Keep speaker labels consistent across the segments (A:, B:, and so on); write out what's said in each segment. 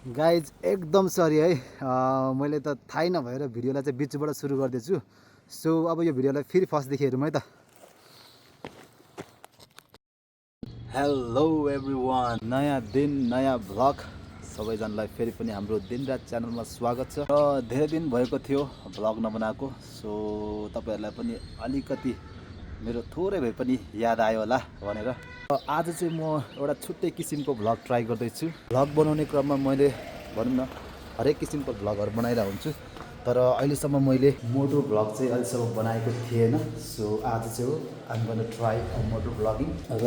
A: Guys एकदम sorry है मैले त थाहै नभएर भिडियोलाई चाहिँ बिचबाट सुरु गर्दैछु। सो अब यो भिडियोलाई फेरि फर्स्टदेखि हेरौँ है त। हेलो एभ्रिवान, नयाँ दिन नयाँ भ्लग सबैजनालाई फेरि पनि हाम्रो दिनरात च्यानलमा स्वागत छ। र धेरै दिन भएको थियो भ्लग नबनाएको, सो तपाईँहरूलाई पनि अलिकति मेरो थोरै भए पनि याद आयो होला भनेर आज चाहिँ म एउटा छुट्टै किसिमको भ्लग ट्राई गर्दैछु। भ्लग बनाउने क्रममा मैले भनौँ न हरेक किसिमको भ्लगहरू बनाइरहेको हुन्छु, तर अहिलेसम्म मैले मोटो भ्लग चाहिँ अहिलेसम्म बनाएको थिएन। सो आज चाहिँ हो आइम गोना ट्राई मोटो भ्लगिङ। र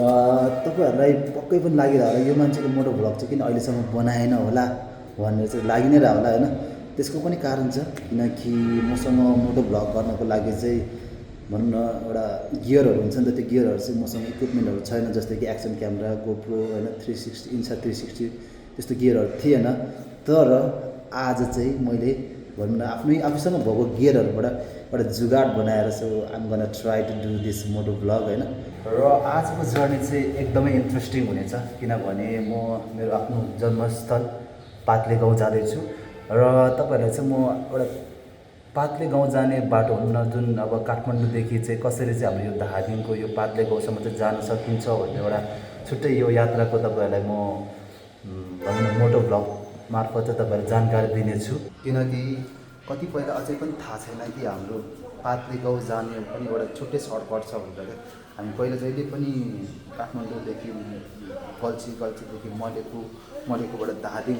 A: तपाईँहरूलाई पक्कै पनि लागिरह होला यो मान्छेले मोटो भ्लग चाहिँ किन अहिलेसम्म बनाएन होला भनेर चाहिँ लागि नै रह होला होइन। त्यसको पनि कारण छ, किनकि मसँग मोटो भ्लग गर्नको लागि चाहिँ भनौँ न एउटा गियरहरू हुन्छ नि त, त्यो गियरहरू चाहिँ मसँग इक्विपमेन्टहरू छैन, जस्तै कि एक्सन क्यामेरा, गोप्रो होइन, 360 इन्चा 360 त्यस्तो गियरहरू थिएन। तर आज चाहिँ मैले भनौँ न आफूसँग भएको गियरहरूबाट एउटा जुगाड बनाएर so I'm gonna try to do this moto vlog होइन। र आजको जर्नी चाहिँ एकदमै इन्ट्रेस्टिङ हुनेछ, किनभने म मेरो आफ्नो जन्मस्थल पातले गाउँ जाँदैछु। र तपाईँहरूलाई चाहिँ म एउटा पातले गाउँ जाने बाटो हुन्न, जुन अब काठमाडौँदेखि चाहिँ कसरी चाहिँ हाम्रो यो धादिङको यो पातले गाउँसम्म चाहिँ जान सकिन्छ भन्ने एउटा छुट्टै यो यात्राको तपाईँहरूलाई म भनौँ न मोटो भ्लग मार्फत चाहिँ तपाईँहरूलाई जानकारी दिनेछु। किनकि कतिपयलाई अझै पनि थाहा छैन कि हाम्रो पातले गाउँ जाने पनि एउटा छुट्टै सर्टकट छ भनेर। हामी पहिला जहिले पनि काठमाडौँदेखि गल्छीदेखि मलेकुबाट धादिङ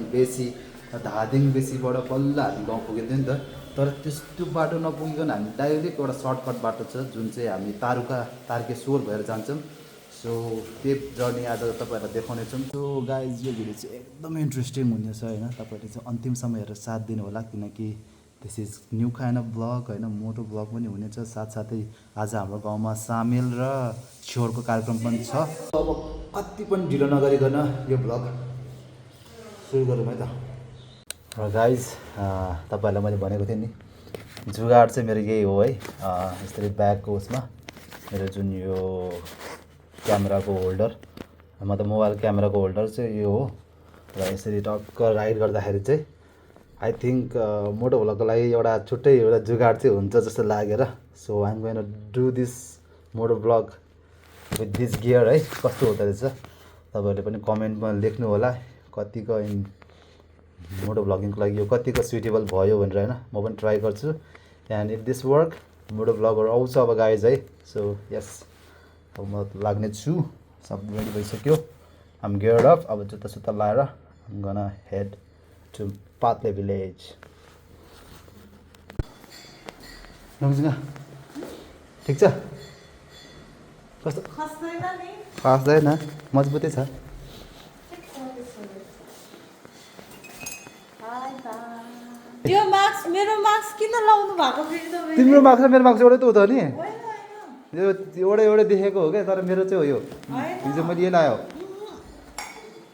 A: बेसीबाट बल्ल हामी गाउँ पुगिन्थ्यो नि त। तर त्यो बाटो नपुगिकन हामी डाइरेक्ट एउटा सर्टकट बाटो छ जुन चाहिँ हामी तारकेश्वर भएर जान्छौँ। सो त्यो जर्नी आज तपाईँहरूलाई देखाउनेछौँ। सो गाइज यो भिडियो चाहिँ एकदमै इन्ट्रेस्टिङ हुनेछ होइन, तपाईँहरूले चाहिँ अन्तिमसम्म हेरेर साथ दिनु होला, किनकि this is new kind of vlog होइन, मोटो भ्लग पनि हुनेछ। साथसाथै आज हाम्रो गाउँमा सामेल र छेउरको कार्यक्रम पनि छ। अब कति पनि ढिलो नगरिकन यो भ्लग सुरु गरौँ है त। र गाइज तपाईँहरूलाई मैले भनेको थिएँ नि, जुगाड चाहिँ मेरो यही हो है। यसरी ब्यागको उसमा मेरो जुन यो क्यामेराको होल्डर, मतलब मोबाइल क्यामेराको होल्डर चाहिँ यो हो। र यसरी टक्क राइड गर्दाखेरि चाहिँ आई थिङ्क मोटो भ्लगको लागि एउटा छुट्टै एउटा जुगाड चाहिँ हुन्छ जस्तो लागेर। So I'm going do this moto vlog with this gear है। कस्तो हुँदो रहेछ तपाईँहरूले पनि कमेन्टमा लेख्नु होला, कतिको मोटो भ्लगिङको लागि यो कतिको सुइटेबल भयो भनेर होइन। म पनि ट्राई गर्छु एन्ड इफ दिस वर्क मोटो भ्लगहरू आउँछ अब गाइज है। सो यस अब म लाग्ने छु, सब रेडी भइसक्यो, आम गियर्ड अप। अब जुत्ता सुत्ता लाएर आम गोना हेड टु पातले भिलेज। नमस्कार, ठिक छ? कस्तो खस्दैन, मजबुतै छ।
B: यो मास्क, मेरो मास्क किन लाउनु भएको फेरि तपाईले?
A: तिम्रो मास्क र मेरो मास्क एउटै त हो त नि। यो एउटै देखेको हो क्या, तर मेरो चाहिँ हो यो। हिजो मैले यही लायो।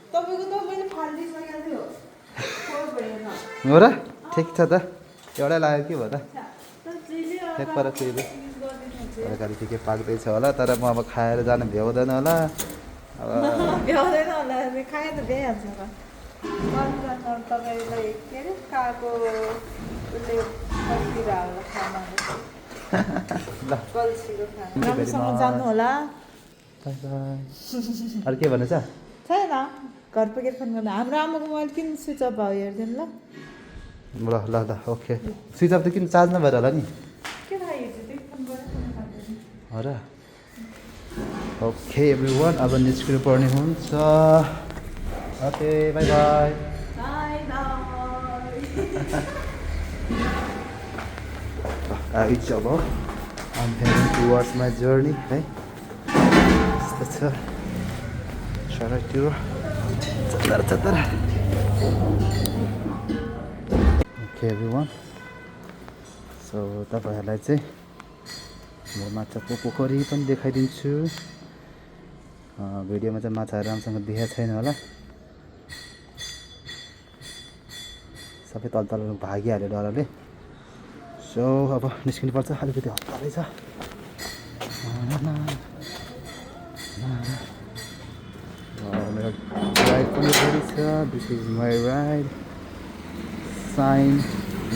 B: तपाईको त मैले फालिदिसकेको थियो।
A: हो र? ठिक छ त, एउटै लाग्यो के भयो त। एकपल्ट तरकारी के पाक्दैछ होला, तर म अब खाएर जान भ्याउँदैन होला।
B: भ्याउँदैन होला, खाए त भ्याइहाल्छ होला। तपाईँलाई के अरे काको उसले फर्किरह होला खाना कल्छीको खाना। राम्रोसँग जानु होला।
A: अरू के भन्नु छ?
B: छैन, घर पुगेर फोन गर्नु। हाम्रो आमाको मोबाइल किन स्विच अफ भयो हेरिदिनु ल।
A: ल ओके। स्विच अफ त किन चार्ज नभएर होला नि?
B: के थाहा हिजो त्यही फोन गरेर
A: हो र? ओके एभ्रिवान, अब निस्किनु पर्ने हुन्छ। Okay by by. अब आम हेडिङ टुवर्ड्स माई जर्नी है। यस्तो छ सडकतिर चतर। ओके एभ्रिवान, सो तपाईँहरूलाई चाहिँ म माछाको पोखरी पनि देखाइदिन्छु। भिडियोमा चाहिँ माछाहरू राम्रोसँग देखाएको छैन होला, सबै तल भागिहाल्यो डरले। सो अब निस्किनुपर्छ, अलिकति हल्का रहेछ। मेरो राइड पनि रेडी छ, this is my ride. Shine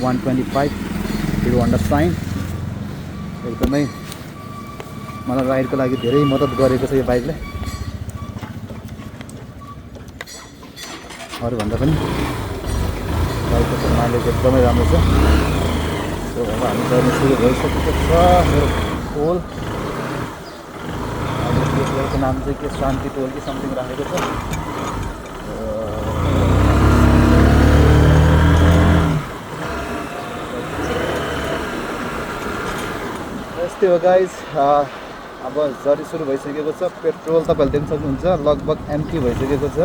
A: 125 Hero Honda Shine एकदमै मलाई राइडको लागि धेरै मद्दत गरेको छ यो बाइकले अरूभन्दा पनि बाइकको चाहिँ माइलेज एकदमै राम्रो छ सो अब हामी चढ्नु सुरु भइसकेको छ मेरो टोल यसको नाम चाहिँ के शान्ति टोल कि समथिङ राखेको छ यस्तै हो गाइज अब जर्नी सुरु भइसकेको छ पेट्रोल तपाईँहरूले देख्न सक्नुहुन्छ लगभग एम्टी भइसकेको छ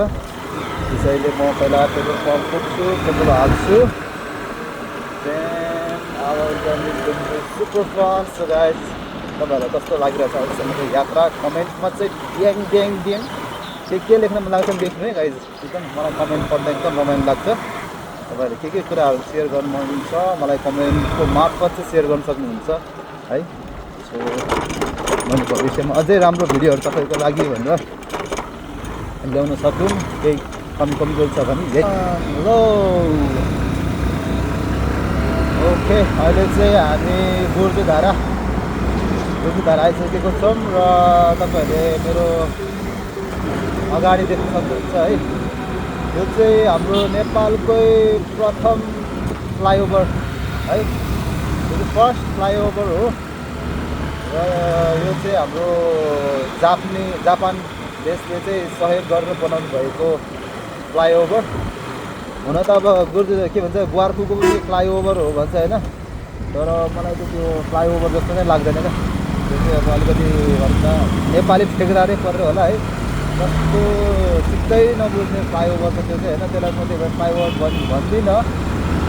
A: त्यसैले म पहिला पेट्रोल पम्प पुग्छु पेट्रोल हाल्छु then super fun so guys तपाईँहरूलाई कस्तो लागिरहेछ अहिलेसम्मको यात्रा कमेन्टमा चाहिँ ड्याङ ड्याङ ड्याङ के लेख्न मन लाग्छ लेख्नु है गाइज एकदम मलाई कमेन्ट पढ्दा एकदम रमाइलो लाग्छ तपाईँहरूले के कुराहरू सेयर गर्नुहुन्छ मलाई कमेन्टको मार्फत चाहिँ सेयर गर्न सक्नुहुन्छ है सो मैले भविष्यमा अझै राम्रो भिडियोहरू तपाईँको लागि भनेर ल्याउन सकौँ केही कमजोरी छ भने हेलो ओके अहिले चाहिँ हामी गुर्जुधारा आइसकेको छौँ र तपाईँहरूले मेरो अगाडि देख्न सक्नुहुन्छ है यो चाहिँ हाम्रो नेपालकै प्रथम फ्लाइओभर है यो चाहिँ फर्स्ट फ्लाइओभर हो र यो चाहिँ हाम्रो जापान देशले चाहिँ सहयोग गरेर बनाउनु भएको फ्लाइओभर हुन त अब के भन्छ ग्वार्फुको पनि फ्लाइओभर हो भन्छ होइन तर मलाई चाहिँ त्यो फ्लाइओभर जस्तो नै लाग्दैन क्या त्यो चाहिँ अब अलिकति भन्छ नेपाली ठेकेदारै परेर होला है जस्तो सिक्दै नबुझ्ने फ्लाइओभर छ त्यो चाहिँ होइन त्यसलाई म त्यो फ्लाइओभर भन्दिनँ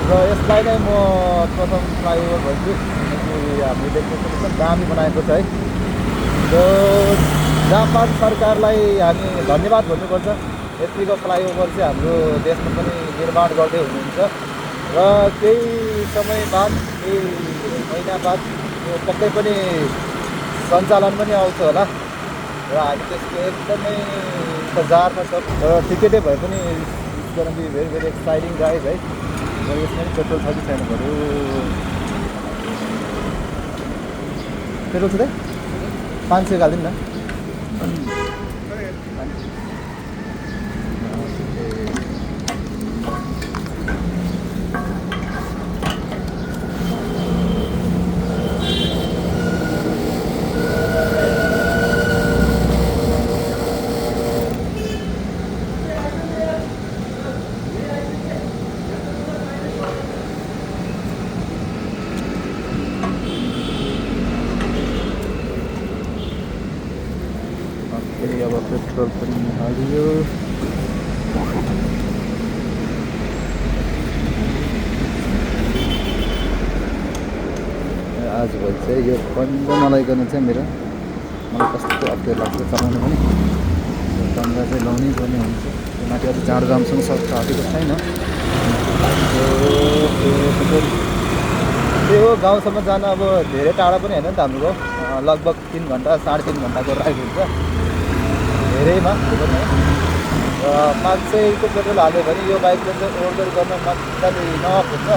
A: र यसलाई नै म प्रथम फ्लाइओभर भन्छु हामीले देख्न सक्छौँ दामी बनाएको छ है र जापान सरकारलाई हामी धन्यवाद भन्नुपर्छ यतिको फ्लाइओभर चाहिँ हाम्रो देशमा पनि निर्माण गर्दै हुनुहुन्छ र केही समय बाद केही महिना बाद यो पक्कै पनि सञ्चालन पनि आउँछ होला र हामी त्यसको एकदमै इन्तजारमा छ र टिकटै भए पनि be very very exciting ride है र यसमा पनि पेट्रोल छ कि छैन बरु पेट्रोल छ त 500 हालिदिनु न अब पेट्रोल पनि हालियो आजभोलि चाहिँ यो पन्जा मलाई गर्न चाहिँ मलाई कस्तो अप्ठ्यारो लाग्छ चलाउनु पनि पन्जा चाहिँ लाउनै पर्ने हुन्छ त्यो माथि अझ जाँडो जामसँग सक्छ आँटेको छैन त्यही हो गाउँसम्म जान अब धेरै टाढा पनि होइन नि त हाम्रो लगभग 3 घन्टा 3.5 घन्टाको राइड हुन्छ धेरैमा त्यो पनि र 500 को पेट्रोल हाल्यो भने यो बाइकले चाहिँ ओभर गर्न मजाले इनफ हुन्छ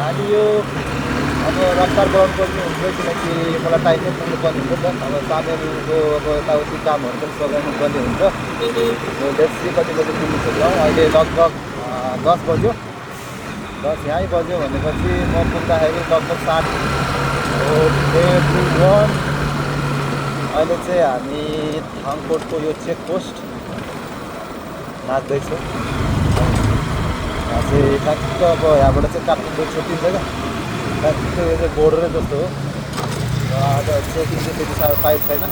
A: हालियो अब रफ्तार बढाउनु पर्ने हुन्छ किनकि मलाई टाइममै पुग्नु पर्ने हुन्छ नि त अब सामेलको अब यताउति कामहरू पनि सघाउनु पर्ने हुन्छ लेट्स सी कति बजी पुग्नु सक्छौँ अहिले लगभग 10 बज्यो 10 यहीँ बज्यो भनेपछि म पुग्दाखेरि लगभग 7 अहिले चाहिँ हामी थाङकोटको यो चेकपोस्ट नाच्दैछौँ चाहिँ ठ्याक्क अब यहाँबाट चाहिँ काठमाडौँ छुट्टिन्छ क्या ठ्याक्क यो चाहिँ बोर्डरै जस्तो हो र आज चेकिङ चाहिँ त्यति साह्रो टाइट छैन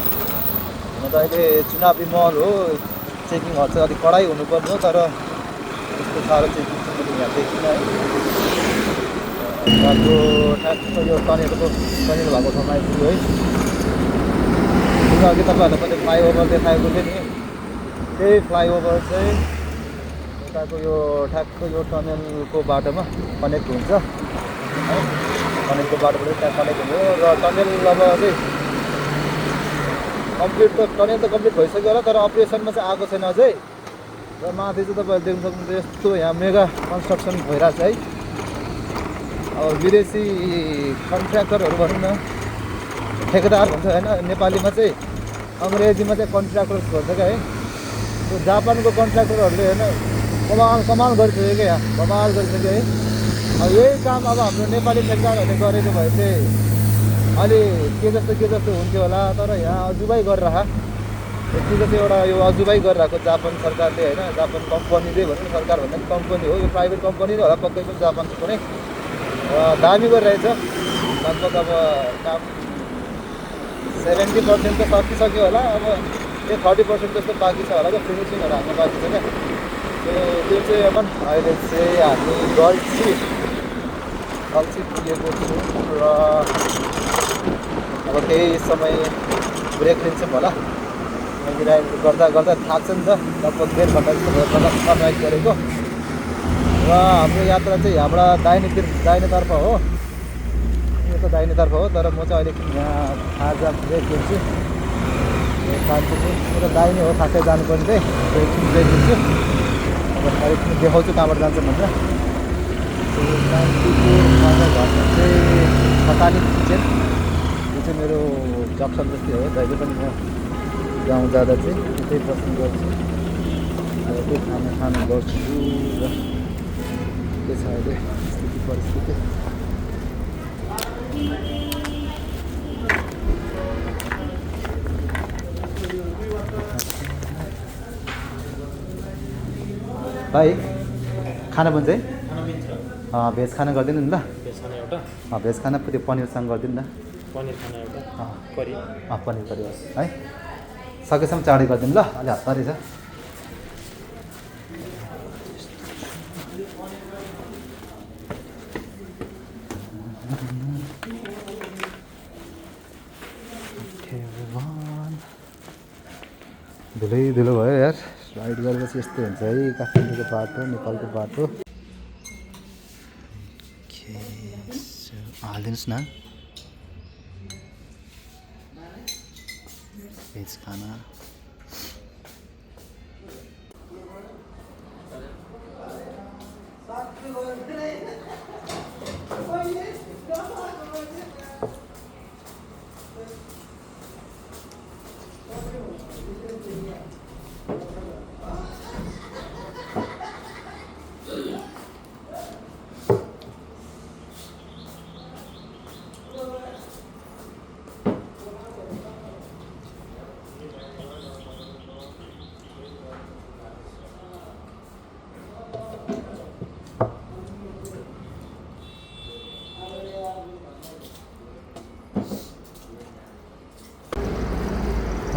A: हुन त अहिले चुनावी महल हो चेकिङहरू चाहिँ अलिक कडाइ हुनुपर्ने हो तर त्यस्तो साह्रो चेकिङ चाहिँ मैले यहाँ देखिनँ है बाटो ठ्याक्क यो टनेल भएको ठाउँमा आइपुग्यो है अघि तपाईँहरूलाई मैले फ्लाइओभर देखाएको थिएँ नि त्यही फ्लाइओभर चाहिँ यताको यो ठ्याक्क यो टनेलको बाटोमा कनेक्ट हुन्छ है टनेलको बाटोबाट त्यहाँ कनेक्ट हुने हो र टनेल अब चाहिँ टनेल त कम्प्लिट भइसक्यो होला तर अपरेसनमा चाहिँ आएको छैन अझै र माथि चाहिँ तपाईँहरूले देख्न सक्नुहुन्छ यस्तो यहाँ मेगा कन्स्ट्रक्सन भइरहेछ है। अब विदेशी कन्ट्र्याक्टरहरू भनौँ न, ठेकेदार भन्छ होइन, नेपालीमा चाहिँ, अङ्ग्रेजीमा चाहिँ कन्ट्र्याक्टर्स भन्छ क्या है। त्यो जापानको कन्ट्र्याक्टरहरूले होइन कमाल गरिसक्यो क्या, यहाँ कमाल गरिसक्यो है। अब यही काम अब हाम्रो नेपाली ठेकेदारहरूले गरेको भए चाहिँ अलि के जस्तो हुन्थ्यो होला। तर यहाँ अजुबाई गरिरह यतिको चाहिँ एउटा यो अजुबाई गरिरहेको जापान सरकारले होइन, जापान कम्पनीले भनौँ, सरकार भन्दा पनि कम्पनी हो, यो प्राइभेट कम्पनी नै होला पक्कै पनि जापानको कुनै। दामी गरिरहेछ। लगभग अब काम 70% त सकिसक्यो होला। अब त्यो 30% जस्तो बाँकी छ होला क्या, फिनिसिङहरू हाल्नु बाँकी छ क्या। त्यो चाहिँ अब अहिले चाहिँ हामी गल्छी पिएको छु र अब केही समय ब्रेक लिन्छौँ होला। ड्राइभ गर्दा थाक्छ नि त, लगभग 1.5 घन्टा जस्तो भयो ड्राइभ गरेको। र हाम्रो यात्रा चाहिँ यहाँबाट दाहिनेतर्फ हो, यो त दाहिनेतर्फ हो। तर म चाहिँ अहिले यहाँ खाजा ब्रेक लिन्छु, मेरो दाहिने हो खासै जानुपर्ने चाहिँ, ब्रेक लिन्छु। अब एकछिन देखाउँछु कहाँबाट जान्छ भन्छ। कान्तिपुर खाजा घरमा चाहिँ खतानी किचन, यो चाहिँ मेरो जक्सन जस्तै हो। जहिले पनि म गाउँ जाँदा चाहिँ त्यतै बस्ने गर्छु, त्यही खाना गर्छु। र के छ अहिले स्थिति परिस्थिति। भाइ खाना बन्छ है? भेज खाना गरिदिनु नि ल। भेज खाना त्यो पनिरसँग गरिदिनु न।
C: पनिर खाना एउटा करी।
A: पनिर करी होस् है। सकेसम्म चाँडै गरिदिनु ल, अलि हतारै छ। धुलो भयो यार, राइड गरेपछि यस्तो हुन्छ है काठमाडौँको बाटो, नेपालको बाटो। हालिदिनुहोस् न भेज खाना।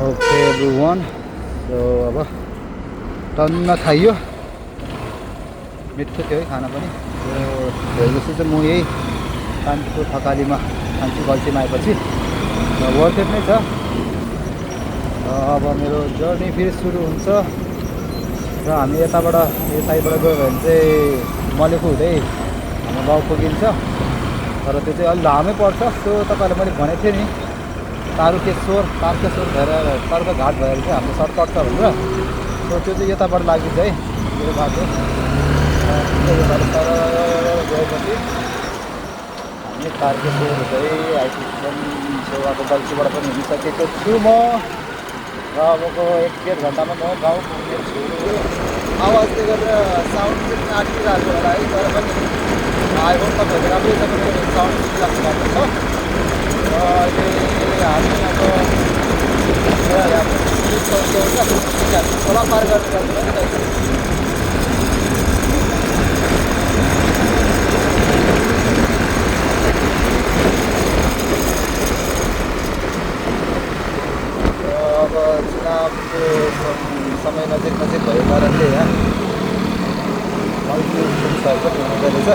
A: ओके एभ्रिवान, सो अब टन्न खाइयो, मिठो थियो है खाना पनि। जस्तो चाहिँ म यही कान्तिपुर थकालीमा खान्छु गल्छीमा आएपछि, वर्थ इट नै छ। अब मेरो जर्नी फेरि सुरु हुन्छ र हामी यताबाट यो साइडबाट गयो भने चाहिँ मलेखु हुँदै हाम्रो गाउँ पुगिन्छ। तर त्यो चाहिँ अलि लामै पर्छ। सो तपाईँहरूलाई मैले भनेको थिएँ नि, तारकेश्वर भएर तारका घाट भएर चाहिँ हाम्रो सर्टकट छ भनेर। सो त्यो चाहिँ यताबाट लागिन्छ है यो बाटो। यो बाटो तर गएपछि हामी तारकेश्वर हुँदै आइपुग्छौँ। सो अब गल्छीबाट पनि हिँडिसकेको छु म र अबको 1-1.5 घन्टामा म गाउँ पुग्नेछु। आवाजले गर्दा साउन्ड चाहिँ आँटिरहेको होला है, तर पनि आई होप तपाईँहरू राम्रै छ, साउन्ड लाग्छ र अहिले हामी अब खोला पार गर्नु अब चुनावको समय नजिक भएको कारणले यहाँ पुलिसहरू पनि हुँदो रहेछ।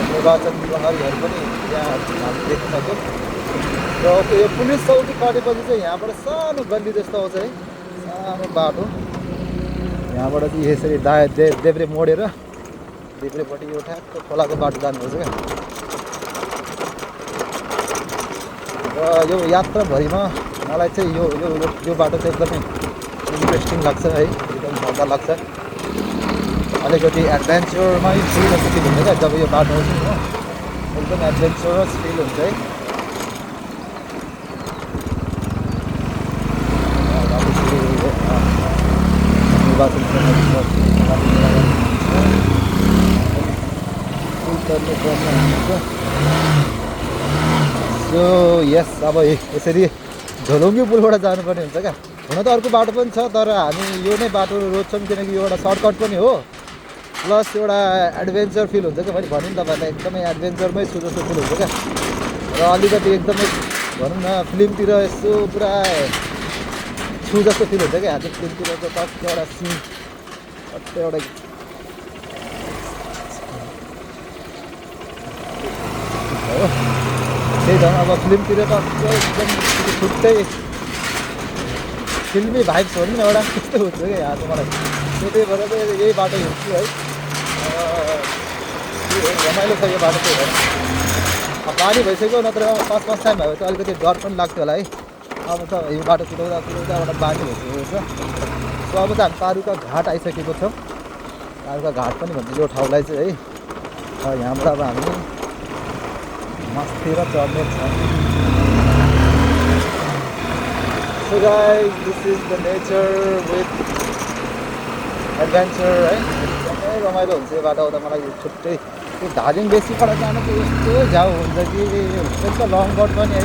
A: निर्वाचन प्रहरीहरू पनि यहाँ हामी देख्न सक्छौँ। र यो पुलिस चौकी कटेपछि चाहिँ यहाँबाट सानो गल्ली जस्तो आउँछ है, सानो बाटो। यहाँबाट चाहिँ यसरी देब्रे मोडेर देब्रेपट्टि यो ठ्याक्क खोलाको बाटो जानुपर्छ क्या। र यो यात्राभरिमा मलाई चाहिँ यो बाटो चाहिँ एकदमै इन्ट्रेस्टिङ लाग्छ है, एकदम मजा लाग्छ अलिकति एडभेन्चरमै फिल जस्तो फिल हुन्छ क्या जब यो बाटो आउँछ नि हो एकदम एडभेन्चरस फिल हुन्छ है सो यस अब यसरी झोलुङ्गी पुलबाट जानुपर्ने हुन्छ क्या हुन त अर्को बाटो पनि छ तर हामी यो नै बाटो रोज्छौँ किनकि यो एउटा सर्टकट पनि हो प्लस एउटा एडभेन्चर फिल हुन्छ क्या मैले भने नि तपाईँलाई एकदमै एडभेन्चरमै छु जस्तो फिल हुन्छ क्या र अलिकति एकदमै भनौँ न फिल्मतिर यसो पुरा छु जस्तो फिल हुन्छ क्या हामी फिल्मतिरको टक्क एउटा सिन टक्क एउटा हो त्यही त अब फिल्मतिर टक्क एकदम छुट्टै फिल्मी भाइब्स हो नि एउटा त्यस्तो हुन्छ क्या यहाँ चाहिँ मलाई त्यही भएर चाहिँ यही बाटो हिँड्छु है रमाइलो छ यो बाटो चाहिँ पानी भइसक्यो नत्र पाँच टाइम भयो चाहिँ अलिकति डर पनि लाग्थ्यो होला है अब त यो बाटो कुदाउँदा एउटा बाटो भइसकेको छ सो अब त हामी पारुका घाट आइसकेको छौँ पारुका घाट पनि भन्छ यो ठाउँलाई चाहिँ है यहाँबाट अब हामी मस्तिर चढ्ने छ So guys, this is the nature with adventure है एकदमै रमाइलो हुन्छ यो बाटो आउँदा मलाई छुट्टै त्यो धादिङ बेसीबाट जानु चाहिँ यस्तो झाउ हुन्छ कि एकदम लङ कट पनि है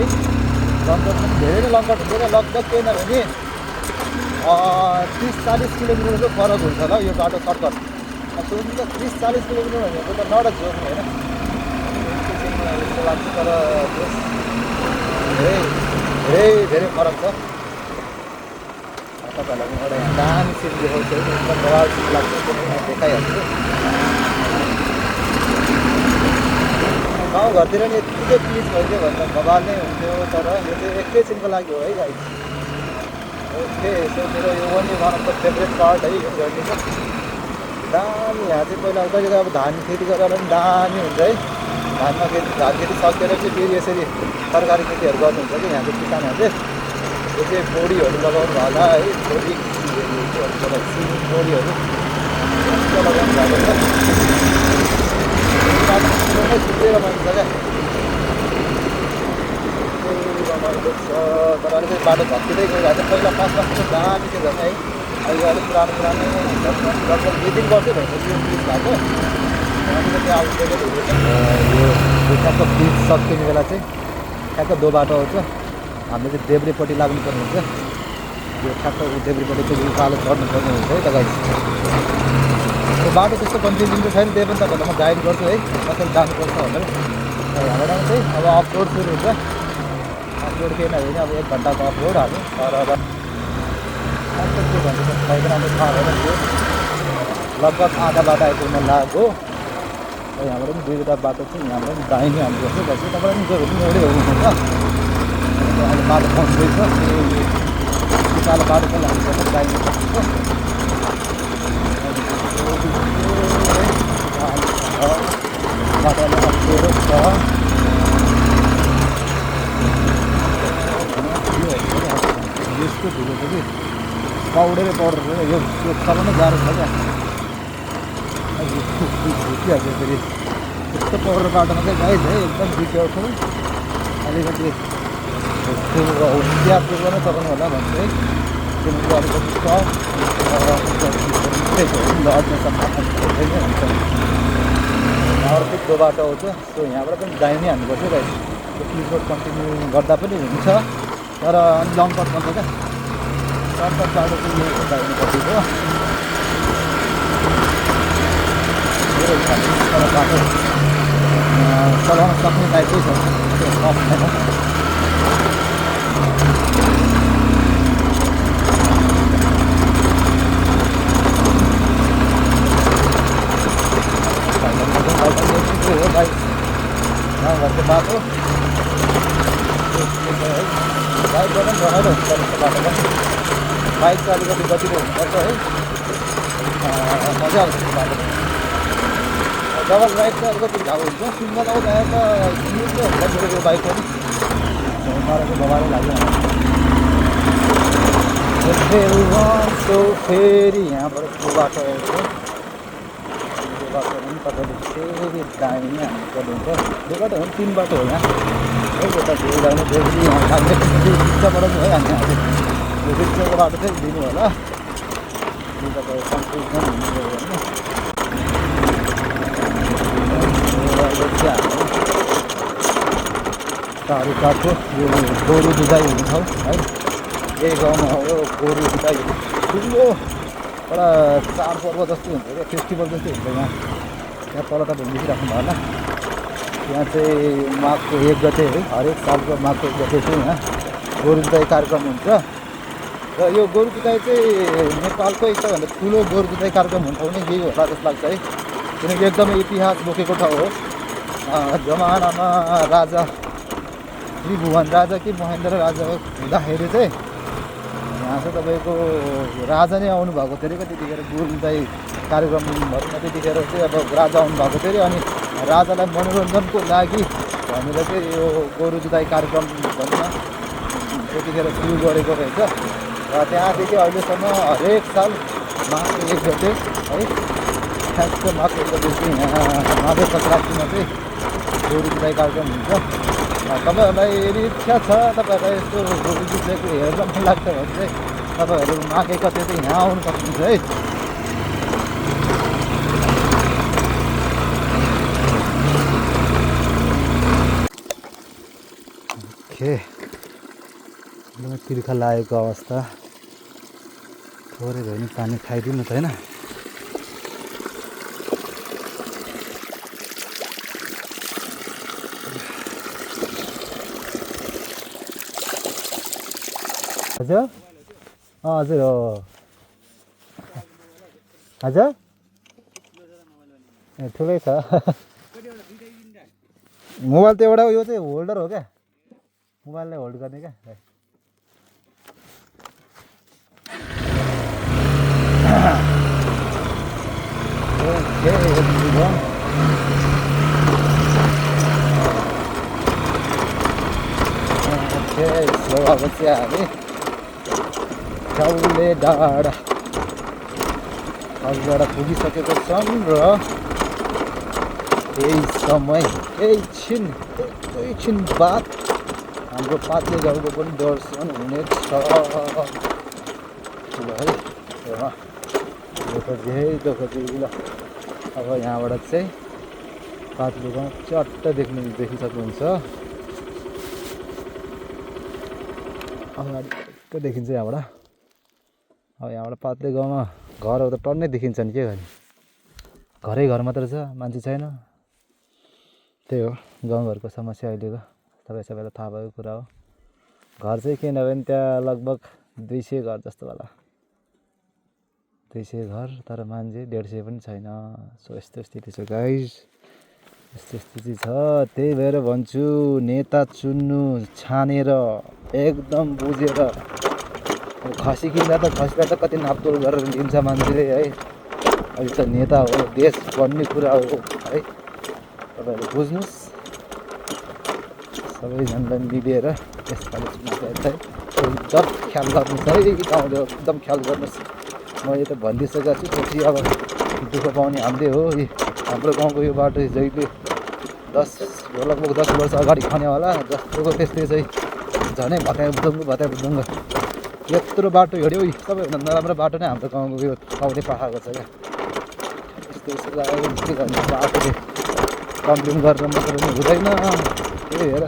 A: लङ कट पनि धेरै नै लङ कट हुन्छ लगभग केही नभने 30-40 किलोमिटरको फरक हुन्छ होला यो बाटो सर्टकट सोच्नु त 30-40 किलोमिटर भनेको त नट जोक होइन यस्तो लाग्छ तर धेरै फरक छ तपाईँहरूलाई एउटा दामी सिन देखाउँछु एकदम बवाल सिन लाग्छ देखाइहाल्छु गाउँघरतिर नि यत्तिकै पिच भइदियो भने त बवाल नै हुन्थ्यो तर यो चाहिँ एकैछिनको लागि हो है गाई ओके सो मेरो यो पनि one of the favourite part है यो जर्नीको दामी यहाँ चाहिँ पहिला कहिले अब धान खेती गरेर पनि दामी हुन्छ है धान खेती सकेर चाहिँ फेरि यसरी तरकारी खेतीहरू गर्नुहुन्छ कि यहाँको किसानहरूले यो चाहिँ बोडीहरू लगाउनु होला है बोडी बोडीहरू लगाउनु भएको छ छुट्टै रमाइलो छ क्या रमाइलो छ तर अलिकति बाटो झक्किँदै गइरहेको छ पहिला पाँच दामी थियो झन् है अहिले अलिक पुरानो लगभग 2-3 वर्षै भइसक्यो यो ब्रिज भएको अलिकति आउटडेटेड हुँदैछ यो ठ्याक्क ब्रिज सकिने बेला चाहिँ ठ्याक्क दो बाटो आउँछ हामीले चाहिँ देब्रेपट्टि लाग्नुपर्ने हुन्छ यो ठ्याक्क देब्रेपट्टि चाहिँ उकालो चढ्नुपर्ने हुन्छ है त गाइस त्यो बाटो त्यस्तो कन्फ्युजन चाहिँ छैन त्यही पनि तपाईँहरूलाई म गाइड गर्छु है कसरी जानुपर्छ भनेर यहाँबाट चाहिँ अब अपलोड सुरु हुन्छ अपलोड केही नभए अब 1 घन्टाको अपलोड हाल्नु तर अब के भन्छ छैन राम्रो थाहा भएन त्यो लगभग आधा बाटो आइपुग्न लाग्यो यहाँबाट पनि 2वटा बाटो चाहिँ यहाँबाट पनि दाहिने हाल्नुपर्छ भनेपछि तपाईँलाई पनि गयो भने एउटै हुनुहुन्छ अहिले बाटो पाउँदैछ उकालो बाटो पनि हाल्नुपर्छ दाहिने बाटो अप्ठ्यारो छ यस्तो ढिलो छ कि पौडेरै पौडेर यो चलाउन गाह्रो छ क्या झुकिहाल्छ फेरि यस्तो पौडेर बाटोमा चाहिँ गाइज है एकदम झुक्याउँछौँ अलिकति होसियारपूर्व नै चलाउनु होला भन्छ है किनकि अलिकति लड्ने सम्भावना हुन्छ अर्को त्यो बाटो आउँछ सो यहाँबाट पनि दाहिने हाल्नुपर्छ गाइज त्यो पिच रोड कन्टिन्यू गर्दा पनि हुन्छ तर लङ कट गर्छ क्या सर्टकट बाटो चाहिँ यो दाहिनेपट्टिको बाटो चलाउन सक्ने टाइपकै छ हो बाइक गाउँघरको बाटो बाइकबाट पनि रमाइलो हुन्छ बाटो पनि बाइक चाहिँ अलिकति गतिलो हुनुपर्छ है मजा आउँछ बाटो डबल राइड चाहिँ अलिकति घाउ हुन्छ सिङ्गल आउँदा त स्मुथै हुन्छ मेरो यो बाइक पनि मलाई चाहिँ बबारै लाग्यो सो फेरि यहाँबाट त्यो बाटो आउँछ, त्यो बाटो पनि तपाईँले फेरि दाहिने हाल्नुपर्ने हुन्छ। त्यो बाटो हो 3 बाटो हो यहाँ, है यता फेरि जाने फेरि यहाँ जाने रिक्साबाट चाहिँ है हामी यो रिक्साको बाटो चाहिँ दिनु होला, यो तपाईँ कन्फ्युजन हुनुभयो भने। चारू काठको यो गोरु जुधाइ हुने ठाउँ है, यही गाउँमा हो यो गोरु जुधाइ ठुलो एउटा चाडपर्व जस्तो हुन्छ क्या, फेस्टिभल जस्तो हुन्छ यहाँ। यहाँ तल तपाईँ देखिराख्नु भयो होला, यहाँ चाहिँ माघको 1 गते है, हरेक सालको माघको 1 गते चाहिँ यहाँ गोरु जुधाइ कार्यक्रम हुन्छ। र यो गोरु जुधाइ चाहिँ नेपालकै सबैभन्दा ठुलो गोरु जुधाइ कार्यक्रम हुन्छ भने यही होला जस्तो लाग्छ है, किनकि एकदमै इतिहास बोकेको ठाउँ हो। जमानामा राजा त्रिभुवन राजा कि महेन्द्र राजा हुँदाखेरि चाहिँ यहाँ चाहिँ तपाईँको राजा नै आउनुभएको थियो अरे, त्यतिखेर गोरु जुधाइ कार्यक्रम भनौँ न, त्यतिखेर चाहिँ अब राजा आउनुभएको थियो अरे, अनि राजालाई मनोरञ्जनको लागि हामीले चाहिँ यो गोरु जुधाइ कार्यक्रम भनौँ न त्यतिखेर सुरु गरेको रहेछ। र त्यहाँदेखि अहिलेसम्म हरेक साल माघको 1 गते है, ठ्याक्क माघको 1 गते चाहिँ यहाँ माघे सङ्क्रान्तिमा चाहिँ गोरु जुधाइ कार्यक्रम हुन्छ। तपाईँहरूलाई यदि इच्छा छ, तपाईँहरूलाई यस्तो गोरु जुधाइको हेरेर मन लाग्छ भने चाहिँ तपाईँहरू माघे गते चाहिँ यहाँ आउनु सक्नुहुन्छ है। एकदमै तिर्खा लागेको अवस्था, थोरै भए पनि पानी खाइदिनु त होइन। हजुर हजुर हो हजुर ए ठुलै छ मोबाइल त एउटा यो चाहिँ होल्डर हो क्या, मोबाइललाई होल्ड गर्ने क्या। अब चाहिँ हामी चौले डाँडा पुगिसकेको छौँ र यही समय एकैछिन बाद हाम्रो पातले गाउँको पनि दर्शन हुनेछ है। ल अब यहाँबाट चाहिँ पातले गाउँ चट्ट देखिसक्नुहुन्छ। अगाडि देखिन्छ यहाँबाट। अब यहाँबाट पातले गाउँमा घरहरू त टन्नै देखिन्छ नि, के गर्ने, घरै घर मात्र छ, मान्छे छैन। त्यही हो गाउँघरको समस्या अहिलेको, सबैलाई थाहा भएको कुरा हो। घर चाहिँ किनभने त्यहाँ लगभग 200 घर जस्तो होला, 200 घर, तर मान्छे 150 पनि छैन। सो यस्तो स्थिति छ गाइस, यस्तो स्थिति छ। त्यही भएर भन्छु नेता चुन्नु छानेर एकदम बुझेर। खसी किन्दा त खसीलाई त कति नापतोल गरेर लिन्छ मान्छेले है, अहिले त नेता हो, देश बन्ने कुरा हो है। तपाईँहरू बुझ्नुहोस्, सबैजनालाई मिलेर यसपालि चुनाव चाहिँ एकदम ख्याल गर्नुहोस् है, गाउँले एकदम ख्याल गर्नुहोस्। मैले त भनिदिइसकेको छु, पछि अब दुःख पाउने हाम्रै हो। हाम्रो गाउँको यो बाटो जहिले लगभग 10 वर्ष अगाडि खन्यो होला, जस्तोको त्यस्तै चाहिँ झनै भत्याबुदुङ्ग यत्रो बाटो हिँड्यो। सबैभन्दा नराम्रो बाटो नै हाम्रो गाउँको यो गाउँले पाखाएको छ क्या। यस्तो के गर्नु, बाटोले कम्प्लेन गरेर मात्र हुँदैन। त्यही हेर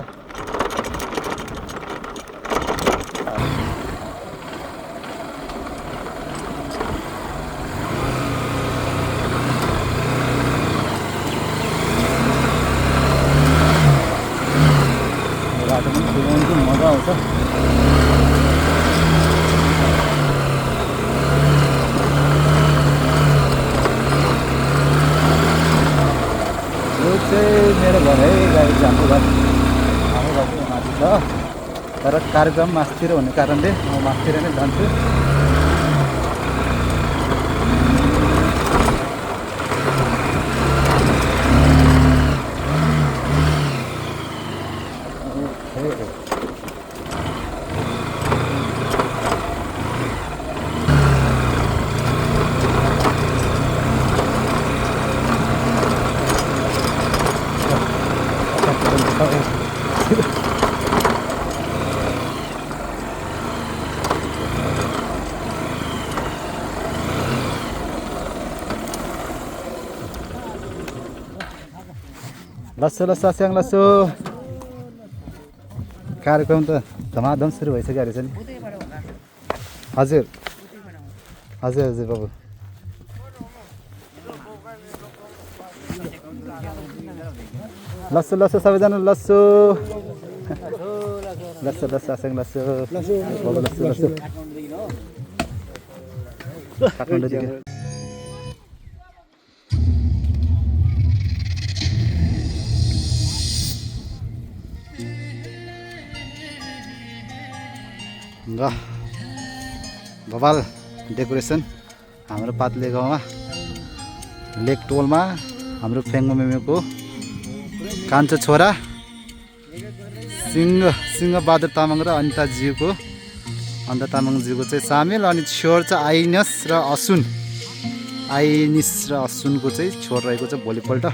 A: बाटो पनि कुदाउनु मजा आउँछ। यो चाहिँ मेरो घर है गाडी, हाम्रो घर चाहिँ माथि छ, तर कार्यक्रम मास्तिर हुने कारणले म मास्तिर नै जान्छु। लस्सो लस्सो स्याङ लस्सो कार्यक्रम त धमाधम सुरु भइसक्यो रहेछ नि हजुर हजुर हजुर बाबु लस्सो लस्सो सबैजना लस्सो लस्सो लस्सो स्याङ लस्सो बाबु लस्सो लस्सो काठमाडौँदेखि ल भवाल डेकोरेसन हाम्रो पातले गाउँमा लेक टोलमा हाम्रो फेङ्गो मेमेको कान्छो छोरा सिंहबहादुर तामाङ र अनिता तामाङज्यूको चाहिँ सामेल अनि छोर चाहिँ आइनिस र असुनको चाहिँ छोर रहेको छ भोलिपल्ट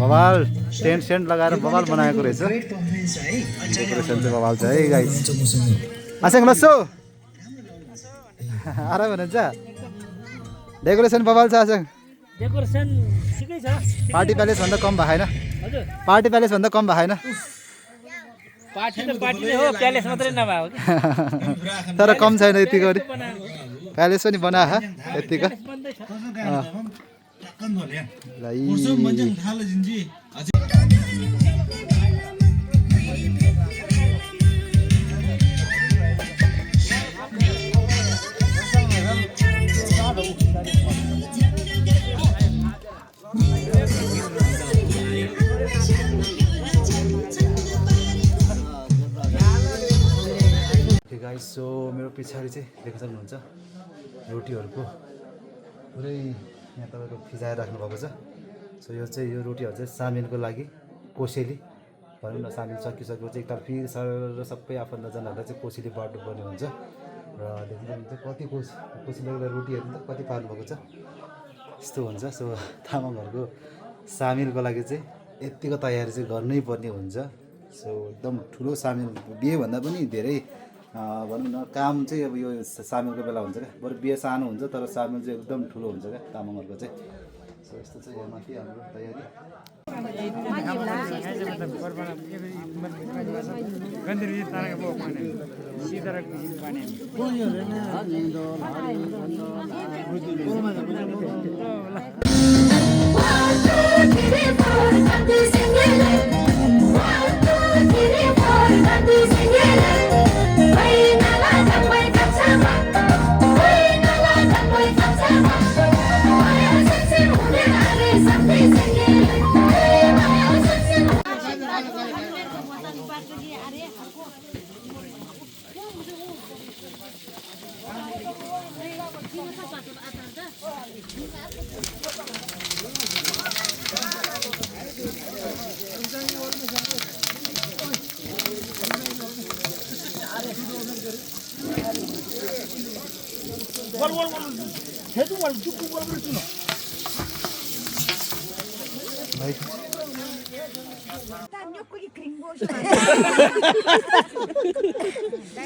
A: बवाल टेन्ट सेन्ट लगाएर बवाल बनाएको रहेछ डेकोरेसन चाहिँ बवाल छ है गाइस आसेङ लस्सो आराम हुनुहुन्छ डेकोरेसन बवाल छ आसेङ
C: डेकोरेसन ठिकै छ
A: पार्टी प्यालेस भन्दा कम भएन पार्टी प्यालेस भन्दा कम भएन
C: पार्टी त पार्टी नै हो प्यालेस मात्रै नभएको
A: तर कम छैन यतिको प्यालेस पनि बनाए यतिको गाइस सो मेरो पछाडि चाहिँ देख्न सक्नुहुन्छ रोटीहरूको पुरै यहाँ तपाईँको फिजाएर राख्नुभएको छ सो यो चाहिँ यो रोटीहरू चाहिँ सामेलको लागि कोसेली भनौँ न सामेल सकिसकेपछि एकताल फेरि सर सबै आफन्तजनहरूलाई चाहिँ कोसेली बाँड्नुपर्ने हुन्छ र देख्न सक्नुहुन्छ कति कोसेलीको रोटीहरू त कति पार्नुभएको छ यस्तो हुन्छ सो तामाङहरूको सामेलको लागि चाहिँ यत्तिको तयारी चाहिँ गर्नै पर्ने हुन्छ सो एकदम ठुलो सामेल बिहेभन्दा पनि धेरै भनौँ न काम चाहिँ अब यो सामेलको बेला हुन्छ क्या बरु बिहे सानो हुन्छ तर सामेल चाहिँ एकदम ठुलो हुन्छ क्या तामाङहरूको चाहिँ सो यस्तो चाहिँ यहाँ माथि हाम्रो तयारी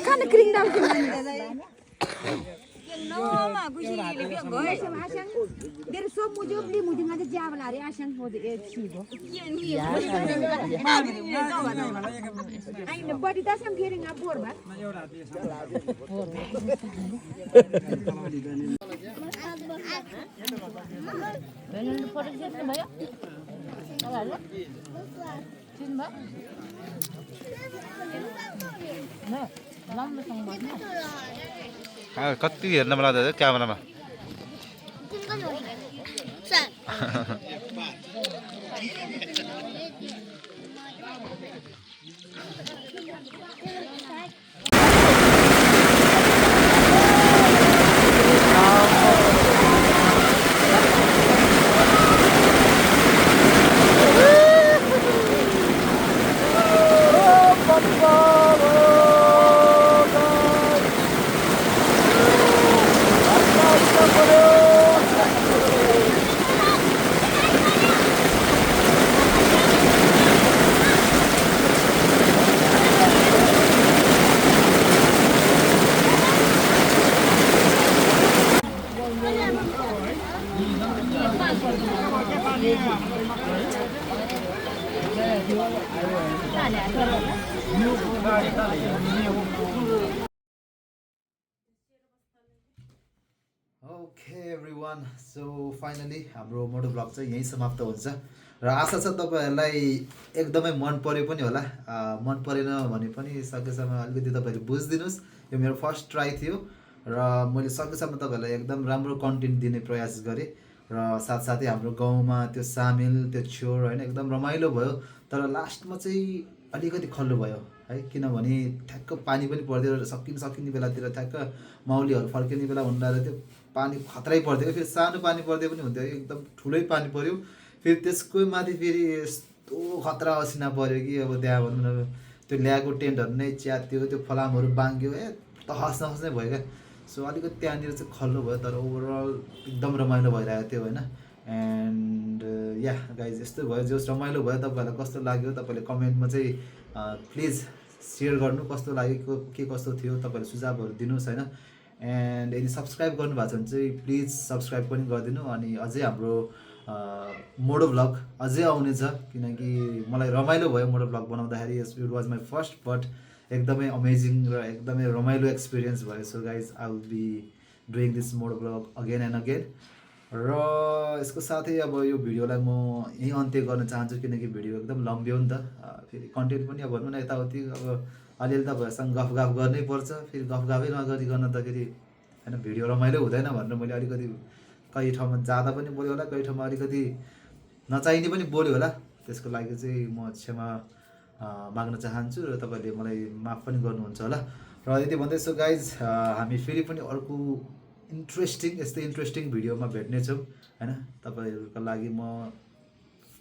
D: Kan kering daw no ma guji le bi go asang der so mujo bli mujo ngada jawala re asang ho de chibo ai ne body da sam kering abor ba
A: कति हेर्न मन लाग्छ क्यामेरामा ओके एभ्रिवान सो फाइनली हाम्रो मोटो blog चाहिँ यहीँ समाप्त हुन्छ र आशा छ तपाईँहरूलाई एकदमै मन पर्यो पनि होला मन परेन भने पनि सकेसम्म अलिकति तपाईँहरू बुझिदिनुहोस् यो मेरो फर्स्ट ट्राई थियो र मैले सकेसम्म तपाईँहरूलाई एकदम राम्रो कन्टेन्ट दिने प्रयास गरेँ र साथसाथै हाम्रो गाउँमा त्यो सामेल त्यो छेउर होइन एकदम रमाइलो भयो तर लास्टमा चाहिँ अलिकति खल्लो भयो है किनभने ठ्याक्क पानी पनि परिदियो सकिने बेलातिर ठ्याक्क माउलीहरू फर्किने बेला हुँदा त्यो पानी खतरै परिदियो फेरि सानो पानी परिदियो पनि हुन्थ्यो एकदम ठुलै पानी पऱ्यो फेरि त्यसको माथि फेरि यस्तो खतरा असिना पऱ्यो कि अब त्यहाँ भनौँ न त्यो ल्याएको टेन्टहरू नै च्यात्यो त्यो फलामहरू बाङ्ग्यो तहस नहस नै भयो क्या सो अलिकति त्यहाँनिर चाहिँ खल्लो भयो तर ओभरअल एकदम रमाइलो भइरहेको थियो होइन एन्ड या गाइज यस्तो भयो जस रमाइलो भयो तपाईँहरूलाई कस्तो लाग्यो तपाईँले कमेन्टमा चाहिँ प्लिज सेयर गर्नु कस्तो लाग्यो के कस्तो थियो तपाईँहरूले सुझावहरू दिनुहोस् होइन एन्ड यदि सब्सक्राइब गर्नुभएको छ भने चाहिँ प्लिज सब्सक्राइब पनि गरिदिनु अनि अझै हाम्रो मोडो भ्लग अझै आउनेछ किनकि मलाई रमाइलो भयो मोडो भ्लग बनाउँदाखेरि it was my first but एकदमै अमेजिङ र एकदमै रमाइलो एक्सपिरियन्स भयो so guys I will be doing this moto vlog again and again र यसको साथै अब यो भिडियोलाई म यहीँ अन्त्य गर्न चाहन्छु किनकि भिडियो एकदम लम्ब्यो नि त फेरि कन्टेन्ट पनि अब भनौँ न यताउति अब अलिअलि तपाईँहरूसँग गफगाफ गर्नै पर्छ फेरि गफगाफै नगरिकन त फेरि होइन भिडियो रमाइलो हुँदैन भनेर मैले अलिकति कहीँ ठाउँमा जाँदा पनि बोल्यो होला कहीँ ठाउँमा अलिकति नचाहिने पनि बोल्यो होला त्यसको लागि चाहिँ म क्षमा माग्न चाहन्छु र तपाईँले मलाई माफ पनि गर्नुहुन्छ होला र यति भन्दैछु गाइज हामी फेरि पनि अर्को यस्तै इन्ट्रेस्टिङ भिडियोमा भेट्नेछौँ होइन तपाईँहरूको लागि म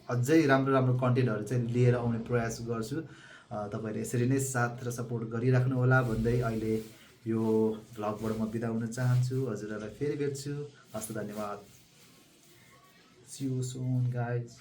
A: अझै राम्रो राम्रो कन्टेन्टहरू चाहिँ लिएर आउने प्रयास गर्छु तपाईँहरूले यसरी नै साथ र सपोर्ट गरिराख्नु होला भन्दै अहिले यो भ्लगबाट म बिदा हुन चाहन्छु हजुरहरूलाई फेरि भेट्छु हस्त धन्यवाद सी यू सुन गाइज